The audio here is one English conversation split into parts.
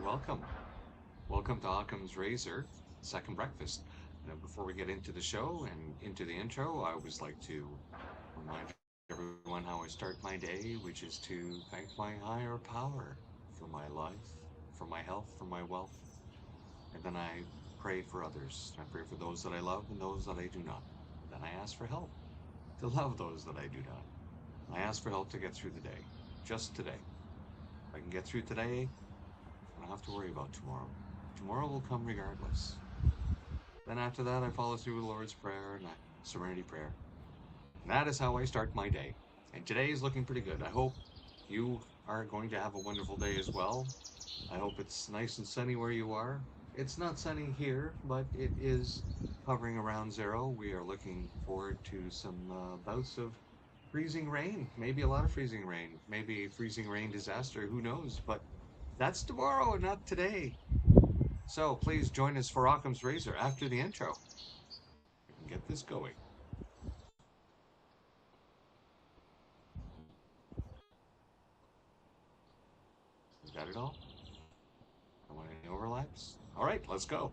welcome. Welcome to Occam's Razor, Second Breakfast. Now, before we get into the show and into the intro, I always like to remind everyone how I start my day, which is to thank my higher power for my life, for my health, for my wealth, and then I pray for others. I pray for those that I love and those that I do not. Then I ask for help to love those that I do not. I ask for help to get through the day, just today. If I can get through today, I don't have to worry about tomorrow. Tomorrow will come regardless. Then after that, I follow through with the Lord's Prayer and a Serenity Prayer. And that is how I start my day. And today is looking pretty good. I hope you are going to have a wonderful day as well. I hope it's nice and sunny where you are. It's not sunny here, but it is hovering around zero. We are looking forward to some bouts of freezing rain, maybe a lot of freezing rain, maybe freezing rain disaster, who knows? But that's tomorrow and not today. So please join us for Occam's Razor after the intro. We can get this going. Is that it all? Don't want any overlaps? All right, let's go.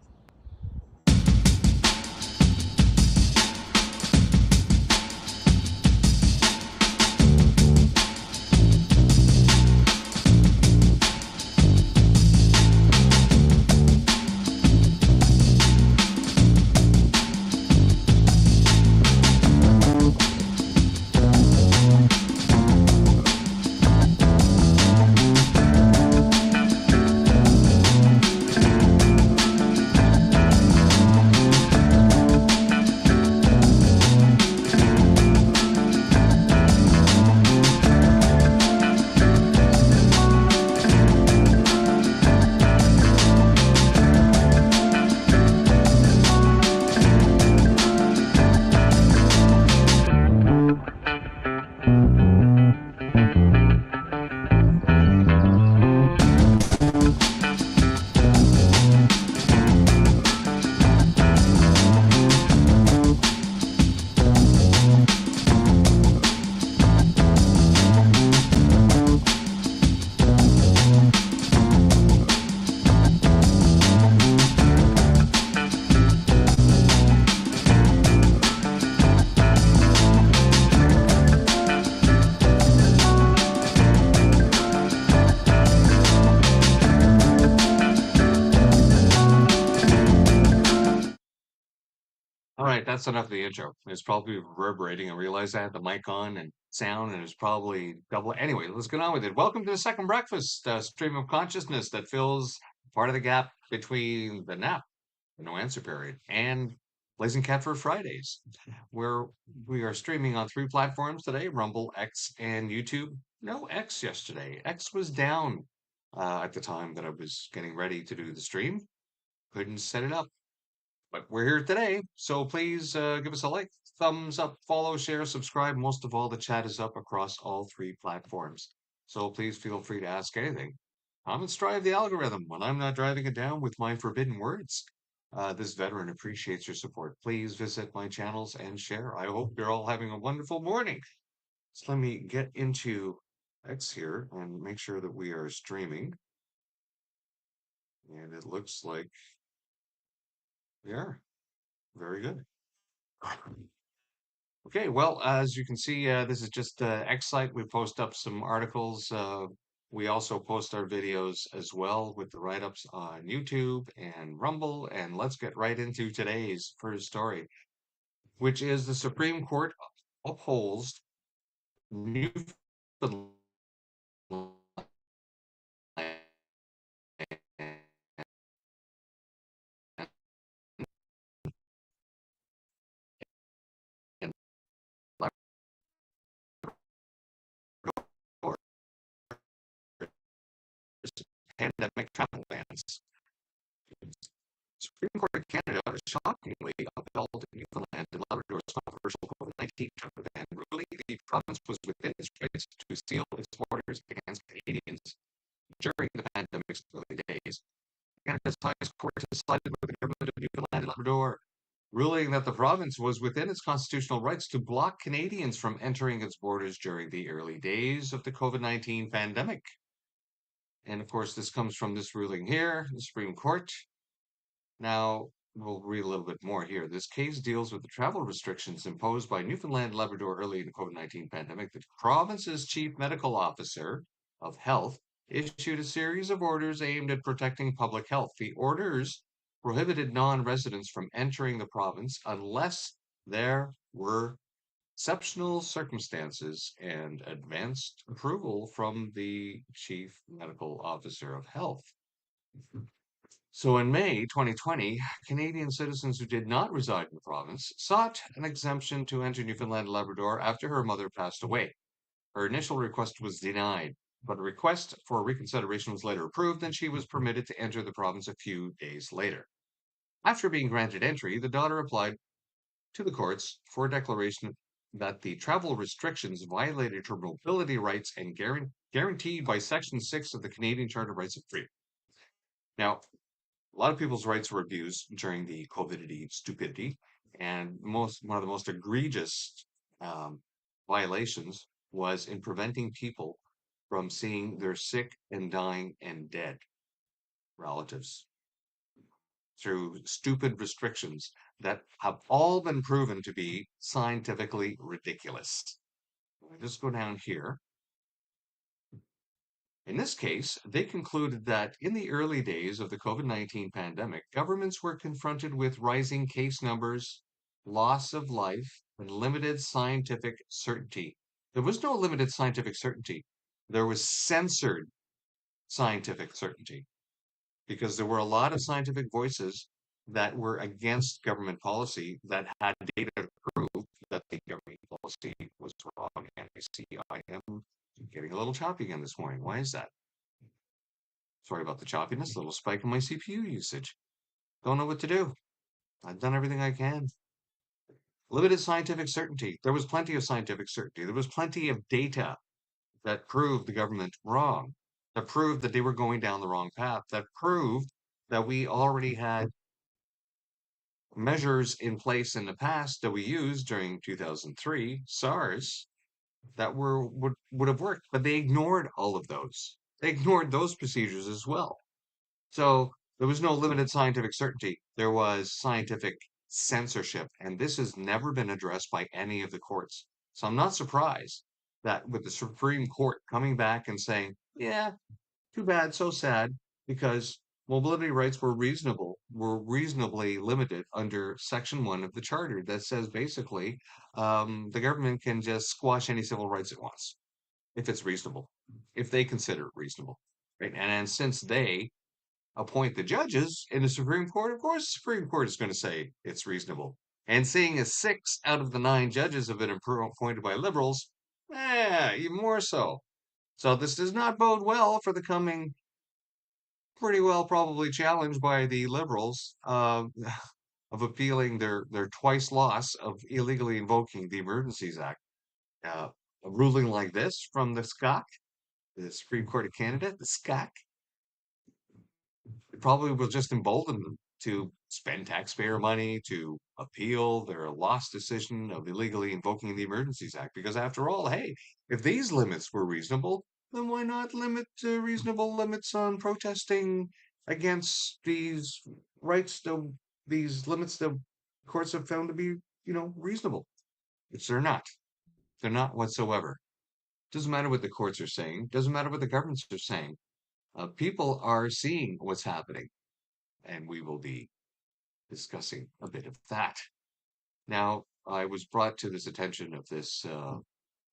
All right, that's enough of the intro. It's probably reverberating. I realize I had the mic on and sound, and it's probably double. Anyway, let's get on with it. Welcome to the Second Breakfast, stream of consciousness that fills part of the gap between the nap, the no answer period, and Blazing Cat for Fridays, where we are streaming on three platforms today: Rumble, X, and YouTube. No X yesterday. X was down at the time that I was getting ready to do the stream. Couldn't set it up. But we're here today, so please give us a like, thumbs up, follow, share, subscribe. Most of all, the chat is up across all three platforms. So please feel free to ask anything. Comments drive the algorithm when I'm not driving it down with my forbidden words. This veteran appreciates your support. Please visit my channels and share. I hope you're all having a wonderful morning. So let me get into X here and make sure that we are streaming. And it looks like we are. Very good. Okay, well, as you can see, this is just X site. We post up some articles. We also post our videos as well with the write-ups on YouTube and Rumble. And let's get right into today's first story, which is the Supreme Court upholds Newfoundland and Labrador pandemic travel bans. Supreme Court of Canada shockingly upheld Newfoundland and Labrador's controversial COVID-19 travel ban, ruling the province was within its rights to seal its borders against Canadians during the pandemic's early days. Canada's highest court has sided with the government of Newfoundland and Labrador, ruling that the province was within its constitutional rights to block Canadians from entering its borders during the early days of the COVID-19 pandemic. And of course, this comes from this ruling here, the Supreme Court. Now, we'll read a little bit more here. This case deals with the travel restrictions imposed by Newfoundland and Labrador early in the COVID-19 pandemic. The province's chief medical officer of health issued a series of orders aimed at protecting public health. The orders prohibited non-residents from entering the province unless there were exceptional circumstances and advanced approval from the chief medical officer of health. So in May 2020, Canadian citizens who did not reside in the province sought an exemption to enter Newfoundland and Labrador after her mother passed away. Her initial request was denied, but a request for reconsideration was later approved and she was permitted to enter the province a few days later. After being granted entry, the daughter applied to the courts for a declaration that the travel restrictions violated her mobility rights and guaranteed by Section 6 of the Canadian Charter of Rights and Freedom. Now, a lot of people's rights were abused during the COVID stupidity, and one of the most egregious um, violations was in preventing people from seeing their sick and dying and dead relatives through stupid restrictions that have all been proven to be scientifically ridiculous. I just go down here. In this case, they concluded that in the early days of the COVID-19 pandemic, governments were confronted with rising case numbers, loss of life, and limited scientific certainty. There was no limited scientific certainty. There was censored scientific certainty because there were a lot of scientific voices that were against government policy that had data to prove that the government policy was wrong. And I see I am getting a little choppy again this morning. Why is that? Sorry about the choppiness, a little spike in my CPU usage. Don't know what to do. I've done everything I can. Limited scientific certainty. There was plenty of scientific certainty. There was plenty of data that proved the government wrong, that proved that they were going down the wrong path, that proved that we already had measures in place in the past that we used during 2003 SARS that would have worked, but they ignored all of those. They ignored those procedures as well. So there was no limited scientific certainty. There was scientific censorship, and this has never been addressed by any of the courts. So I'm not surprised that with the Supreme Court coming back and saying, yeah, too bad, so sad, because mobility rights were reasonably limited under Section 1 of the Charter that says basically the government can just squash any civil rights it wants if it's reasonable, if they consider it reasonable. Right? And since they appoint the judges in the Supreme Court, of course, the Supreme Court is going to say it's reasonable. And seeing as 6 out of the 9 judges have been appointed by liberals, even more so. So this does not bode well for the coming, pretty well probably challenged by the liberals of appealing their twice loss of illegally invoking the Emergencies Act. A ruling like this from the SCOC, the Supreme Court of Canada, the SCOC, it probably will just embolden them to spend taxpayer money to appeal their lost decision of illegally invoking the Emergencies Act. Because after all, hey, if these limits were reasonable, then why not limit reasonable limits on protesting against these rights, these limits that courts have found to be, reasonable? Which they're not. They're not whatsoever. Doesn't matter what the courts are saying. Doesn't matter what the governments are saying. People are seeing what's happening, and we will be discussing a bit of that. Now, I was brought to this attention of this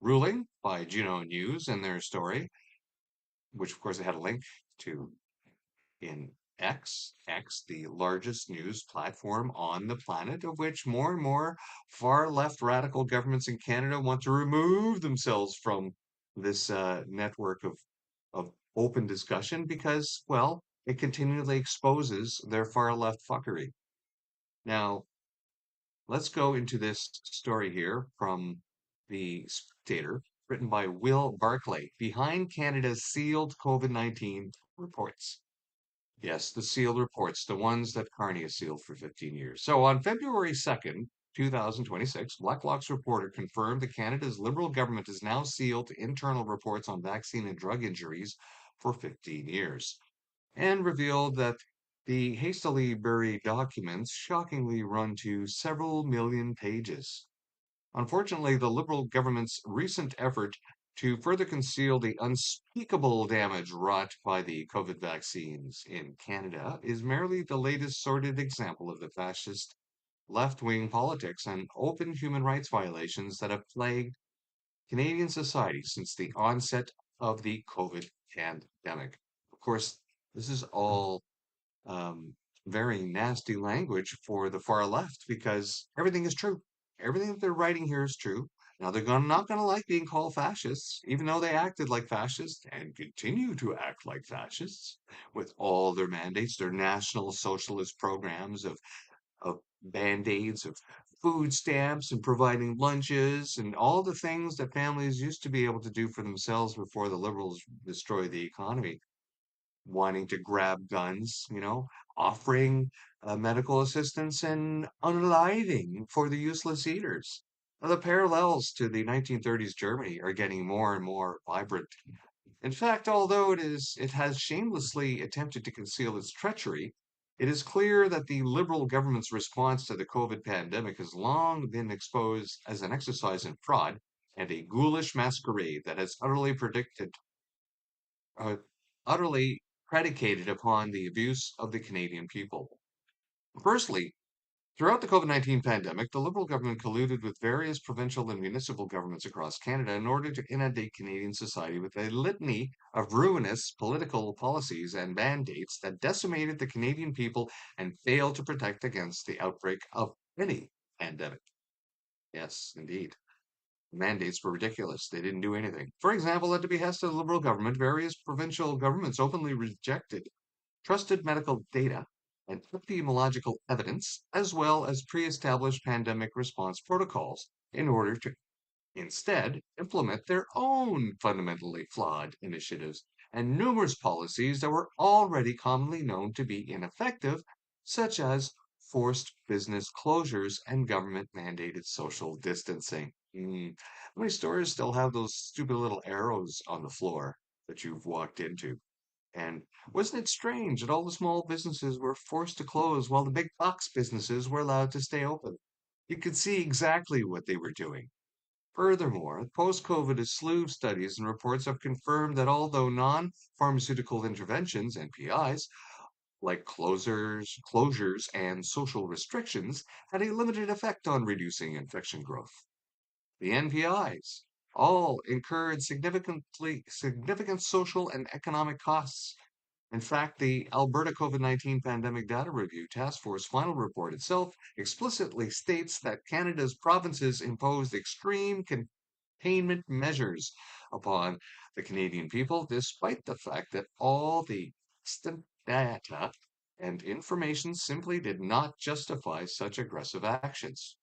ruling by Juno News and their story, which of course I had a link to in X, the largest news platform on the planet, of which more and more far left radical governments in Canada want to remove themselves from this network of open discussion because, well, it continually exposes their far left fuckery. Now, let's go into this story here from the Spectator, written by Will Barclay, behind Canada's sealed COVID-19 reports. Yes, the sealed reports, the ones that Carney has sealed for 15 years. So on February 2nd, 2026, Blacklock's reporter confirmed that Canada's Liberal government has now sealed internal reports on vaccine and drug injuries for 15 years, and revealed that the hastily buried documents shockingly run to several million pages. Unfortunately, the Liberal government's recent effort to further conceal the unspeakable damage wrought by the COVID vaccines in Canada is merely the latest sordid example of the fascist left wing politics and open human rights violations that have plagued Canadian society since the onset of the COVID pandemic. Of course, this is all um, very nasty language for the far left because everything is true. Everything that they're writing here is true. Now not going to like being called fascists, even though they acted like fascists and continue to act like fascists with all their mandates, their national socialist programs of band-aids, of food stamps, and providing lunches, and all the things that families used to be able to do for themselves before the liberals destroyed the economy, wanting to grab guns, offering medical assistance and unaliving for the useless eaters. Now, the parallels to the 1930s Germany are getting more and more vibrant. In fact, although it has shamelessly attempted to conceal its treachery, it is clear that the Liberal government's response to the COVID pandemic has long been exposed as an exercise in fraud and a ghoulish masquerade that has uh, utterly predicated upon the abuse of the Canadian people. Firstly, throughout the COVID-19 pandemic, the Liberal government colluded with various provincial and municipal governments across Canada in order to inundate Canadian society with a litany of ruinous political policies and mandates that decimated the Canadian people and failed to protect against the outbreak of any pandemic. Yes, indeed. The mandates were ridiculous. They didn't do anything. For example, at the behest of the Liberal government, various provincial governments openly rejected trusted medical data and epidemiological evidence, as well as pre-established pandemic response protocols in order to instead implement their own fundamentally flawed initiatives and numerous policies that were already commonly known to be ineffective, such as forced business closures and government mandated social distancing. How many stores still have those stupid little arrows on the floor that you've walked into? And wasn't it strange that all the small businesses were forced to close while the big box businesses were allowed to stay open? You could see exactly what they were doing. Furthermore, post-COVID, a slew of studies and reports have confirmed that although non-pharmaceutical interventions, NPIs, like closures and social restrictions, had a limited effect on reducing infection growth. The NPIs all incurred significant social and economic costs. In fact, the Alberta COVID-19 Pandemic Data Review Task Force final report itself explicitly states that Canada's provinces imposed extreme containment measures upon the Canadian people, despite the fact that all the extant data and information simply did not justify such aggressive actions.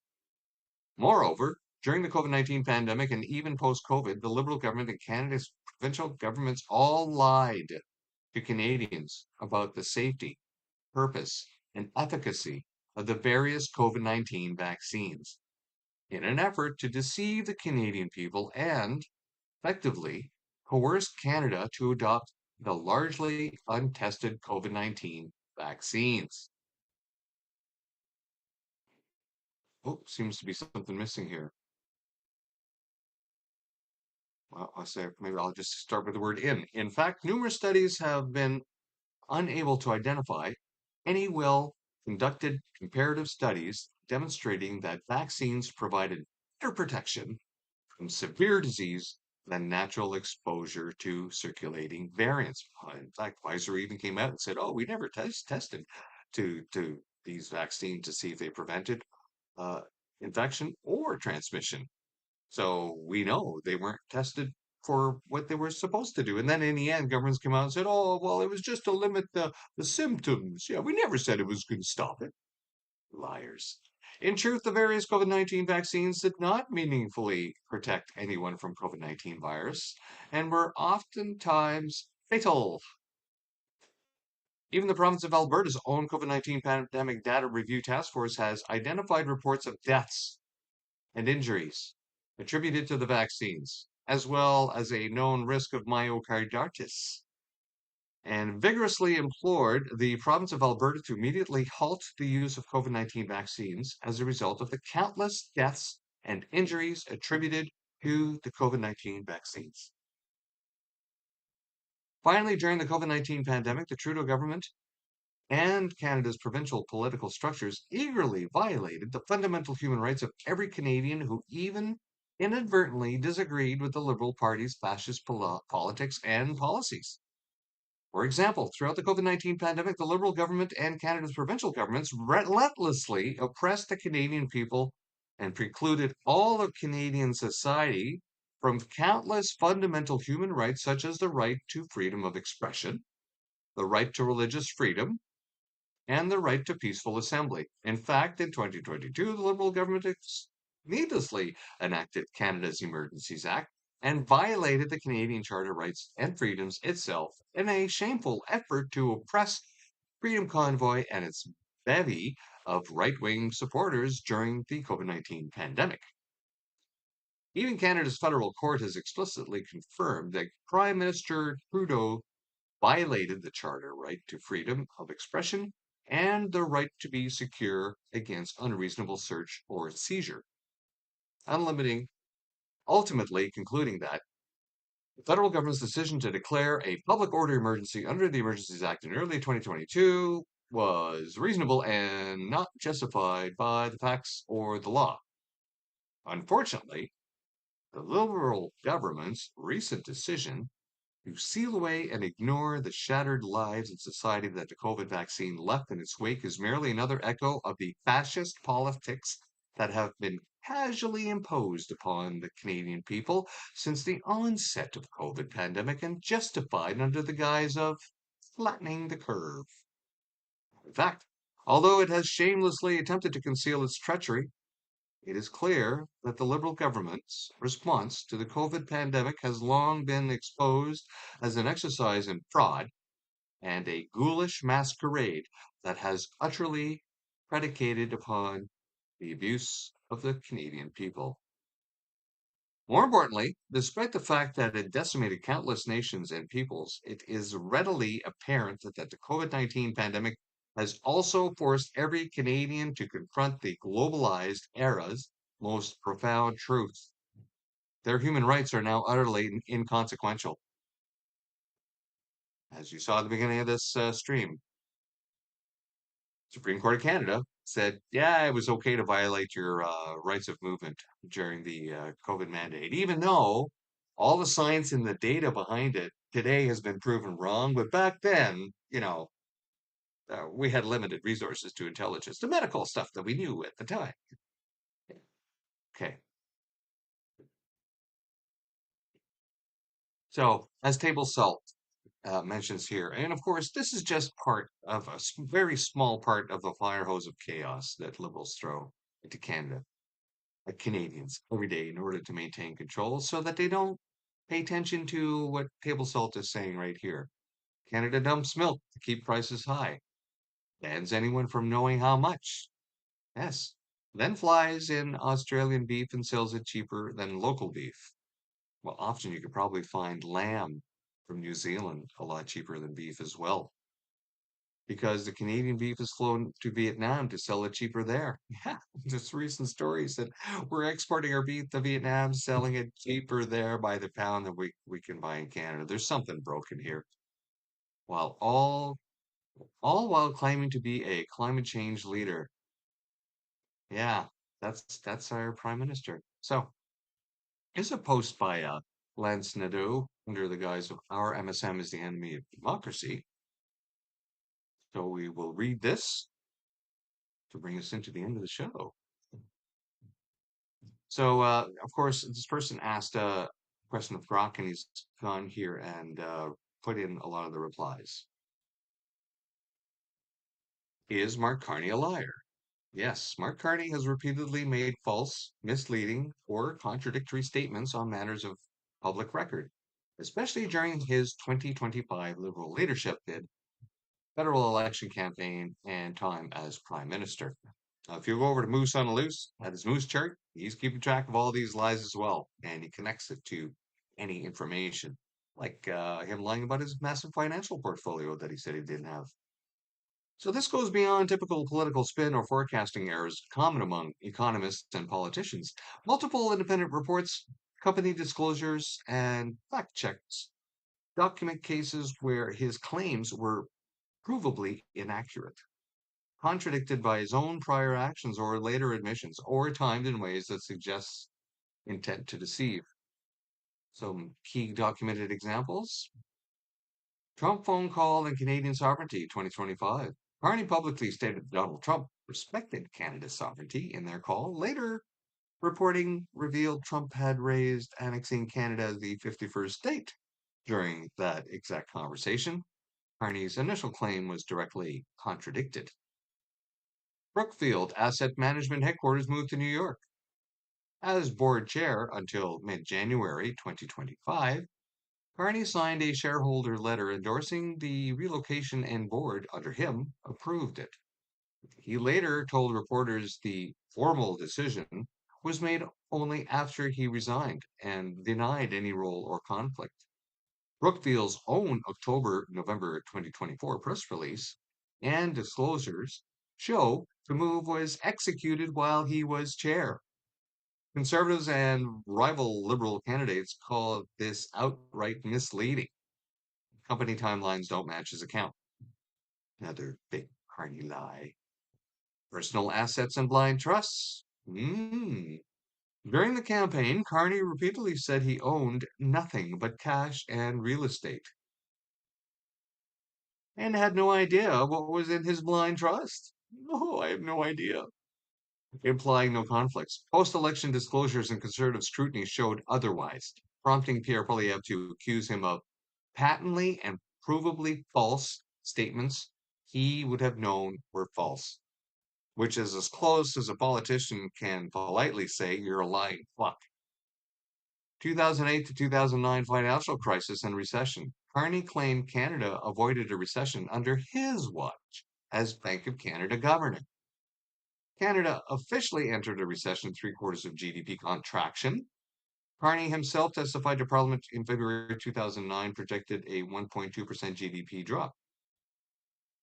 Moreover, during the COVID-19 pandemic and even post-COVID, the Liberal government and Canada's provincial governments all lied to Canadians about the safety, purpose, and efficacy of the various COVID-19 vaccines in an effort to deceive the Canadian people and effectively coerce Canada to adopt the largely untested COVID-19 vaccines. Oh, seems to be something missing here. Well, I'll say maybe I'll just start with the word in. In fact, numerous studies have been unable to identify any well-conducted comparative studies demonstrating that vaccines provided better protection from severe disease than natural exposure to circulating variants. In fact, Pfizer even came out and said, "Oh, we never tested to these vaccines to see if they prevented uh, infection or transmission." So we know they weren't tested for what they were supposed to do. And then in the end, governments came out and said, "Oh, well, it was just to limit the symptoms. Yeah, we never said it was going to stop it." Liars. In truth, the various COVID-19 vaccines did not meaningfully protect anyone from COVID-19 virus and were oftentimes fatal. Even the province of Alberta's own COVID-19 pandemic data review task force has identified reports of deaths and injuries attributed to the vaccines, as well as a known risk of myocarditis. and vigorously implored the province of Alberta to immediately halt the use of COVID-19 vaccines as a result of the countless deaths and injuries attributed to the COVID-19 vaccines. Finally, during the COVID-19 pandemic, the Trudeau government and Canada's provincial political structures eagerly violated the fundamental human rights of every Canadian who even inadvertently disagreed with the Liberal Party's fascist politics and policies. For example, throughout the COVID-19 pandemic, the Liberal government and Canada's provincial governments relentlessly oppressed the Canadian people and precluded all of Canadian society from countless fundamental human rights, such as the right to freedom of expression, the right to religious freedom, and the right to peaceful assembly. In fact, in 2022, the Liberal government needlessly enacted Canada's Emergencies Act and violated the Canadian Charter rights and freedoms itself in a shameful effort to oppress Freedom Convoy and its bevy of right-wing supporters during the COVID-19 pandemic. Even Canada's federal court has explicitly confirmed that Prime Minister Trudeau violated the Charter right to freedom of expression and the right to be secure against unreasonable search or seizure, unlimiting, ultimately concluding that the federal government's decision to declare a public order emergency under the Emergencies Act in early 2022 was reasonable and not justified by the facts or the law. Unfortunately, the Liberal government's recent decision to seal away and ignore the shattered lives and society that the COVID vaccine left in its wake is merely another echo of the fascist politics that have been casually imposed upon the Canadian people since the onset of COVID pandemic and justified under the guise of flattening the curve. In fact, although it has shamelessly attempted to conceal its treachery, it is clear that the Liberal government's response to the COVID pandemic has long been exposed as an exercise in fraud and a ghoulish masquerade that has utterly predicated upon the abuse of the Canadian people. More importantly, despite the fact that it decimated countless nations and peoples, it is readily apparent that the COVID-19 pandemic has also forced every Canadian to confront the globalized era's most profound truth. Their human rights are now utterly inconsequential. As you saw at the beginning of this stream, Supreme Court of Canada said, yeah, it was okay to violate your rights of movement during the COVID mandate, even though all the science and the data behind it today has been proven wrong. But back then, we had limited resources to intelligence, the medical stuff that we knew at the time. Okay. So, as table salt mentions here, and of course, this is just part of a very small part of the fire hose of chaos that Liberals throw into Canada. Canadians every day in order to maintain control so that they don't pay attention to what table salt is saying right here. Canada dumps milk to keep prices high, bans anyone from knowing how much. Yes. Then flies in Australian beef and sells it cheaper than local beef. Well, often you could probably find lamb from New Zealand a lot cheaper than beef as well, because the Canadian beef is flown to Vietnam to sell it cheaper there. Yeah, just recent stories that we're exporting our beef to Vietnam, selling it cheaper there by the pound than we can buy in Canada. There's something broken here. While all while claiming to be a climate change leader. Yeah, that's our prime minister. So here's a post by Lance Nadeau under the guise of our MSM is the enemy of democracy. So we will read this to bring us into the end of the show. So, of course, this person asked a question of Grok, and he's gone here and put in a lot of the replies. Is Mark Carney a liar? Yes, Mark Carney has repeatedly made false, misleading, or contradictory statements on matters of public record, especially during his 2025 Liberal leadership bid, federal election campaign, and time as Prime Minister. If you go over to Moose on a Loose, at his Moose chart, he's keeping track of all these lies as well, and he connects it to any information. like him lying about his massive financial portfolio that he said he didn't have. So this goes beyond typical political spin or forecasting errors common among economists and politicians. Multiple independent reports, company disclosures, and fact checks document cases where his claims were provably inaccurate, contradicted by his own prior actions or later admissions, or timed in ways that suggest intent to deceive. Some key documented examples: Trump phone call and Canadian sovereignty 2025. Carney publicly stated Donald Trump respected Canada's sovereignty in their call. Later, reporting revealed Trump had raised annexing Canada as the 51st state during that exact conversation. Carney's initial claim was directly contradicted. Brookfield Asset Management headquarters moved to New York. As board chair until mid January 2025, Carney signed a shareholder letter endorsing the relocation, and board, under him, approved it. He later told reporters the formal decision was made only after he resigned and denied any role or conflict. Brookfield's own October-November 2024 press release and disclosures show the move was executed while he was chair. Conservatives and rival Liberal candidates call this outright misleading. Company timelines don't match his account. Another big Carney lie. Personal assets and blind trusts. During the campaign, Carney repeatedly said he owned nothing but cash and real estate and had no idea what was in his blind trust. No, I have no idea. Implying no conflicts. Post-election disclosures and conservative scrutiny showed otherwise, prompting Pierre Poilievre to accuse him of patently and provably false statements he would have known were false, which is as close as a politician can politely say you're a lying fuck. 2008 to 2009 financial crisis and recession. Carney claimed Canada avoided a recession under his watch as Bank of Canada governor. Canada officially entered a recession, three-quarters of GDP contraction. Carney himself testified to Parliament in February 2009, projected a 1.2% GDP drop.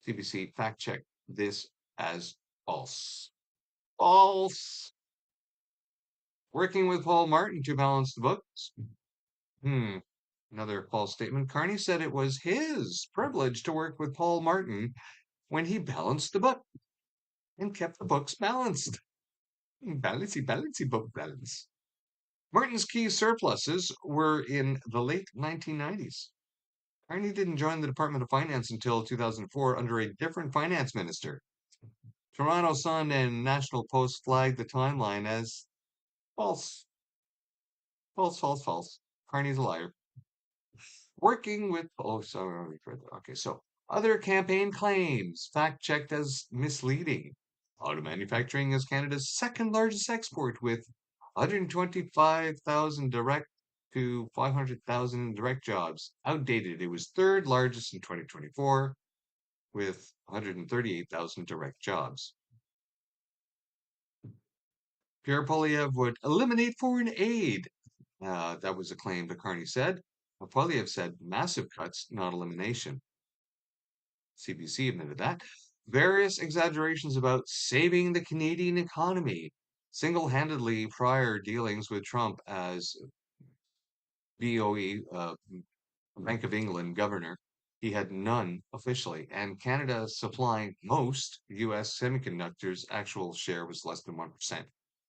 CBC fact check this as false. False. Working with Paul Martin to balance the books. Another false statement. Carney said it was his privilege to work with Paul Martin when he balanced the book and kept the books balanced. Balancy book balance. Martin's key surpluses were in the late 1990s. Carney didn't join the Department of Finance until 2004 under a different finance minister. Toronto Sun and National Post flagged the timeline as false. False, false, false. Carney's a liar. Working with, oh, sorry, okay, so other campaign claims, fact checked as misleading. Auto manufacturing is Canada's second largest export with 125,000 direct to 500,000 direct jobs. Outdated. It was third largest in 2024 with 138,000 direct jobs. Pierre Poilievre would eliminate foreign aid. That was a claim that Carney said. Poilievre said massive cuts, not elimination. CBC admitted that. Various exaggerations about saving the Canadian economy. Single-handedly prior dealings with Trump as BOE, Bank of England governor, he had none officially, and Canada supplying most US semiconductors, actual share was less than 1%.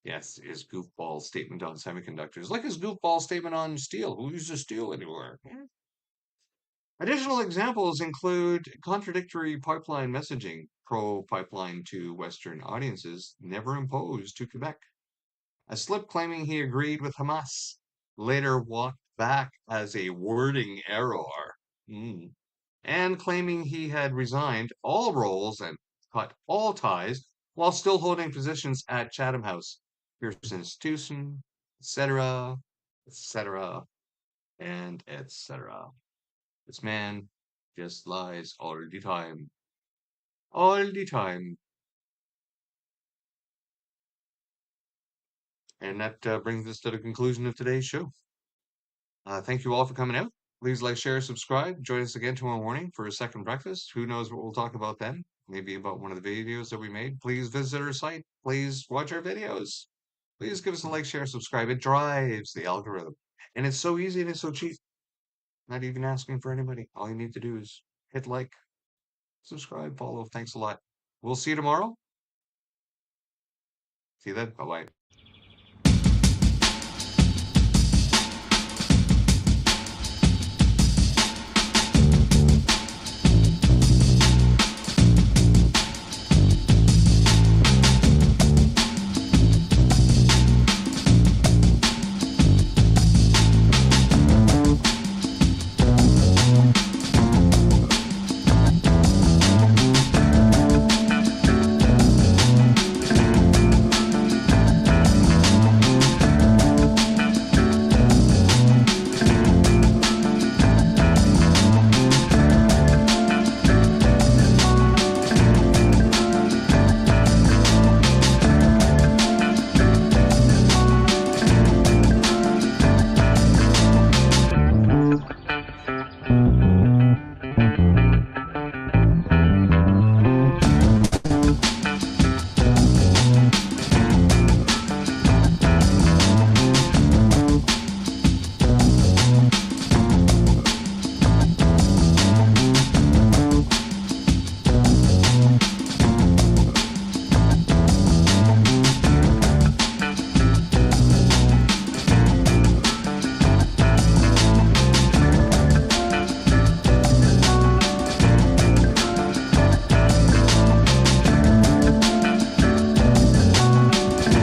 Yes, his goofball statement on semiconductors, like his goofball statement on steel. Who uses steel anymore? Additional examples include contradictory pipeline messaging, pro-pipeline to Western audiences, never imposed to Quebec. A slip claiming he agreed with Hamas, later walked back as a wording error. And claiming he had resigned all roles and cut all ties while still holding positions at Chatham House, Pearson Institution, etc., etc., and etc. This man just lies all the time. All the time. And that brings us to the conclusion of today's show. Thank you all for coming out. Please like, share, subscribe. Join us again tomorrow morning for a second breakfast. Who knows what we'll talk about then? Maybe about one of the videos that we made. Please visit our site. Please watch our videos. Please give us a like, share, subscribe. It drives the algorithm. And it's so easy and it's so cheap. Not even asking for anybody. All you need to do is hit like, subscribe, follow. Thanks a lot. We'll see you tomorrow. See you then. Bye bye.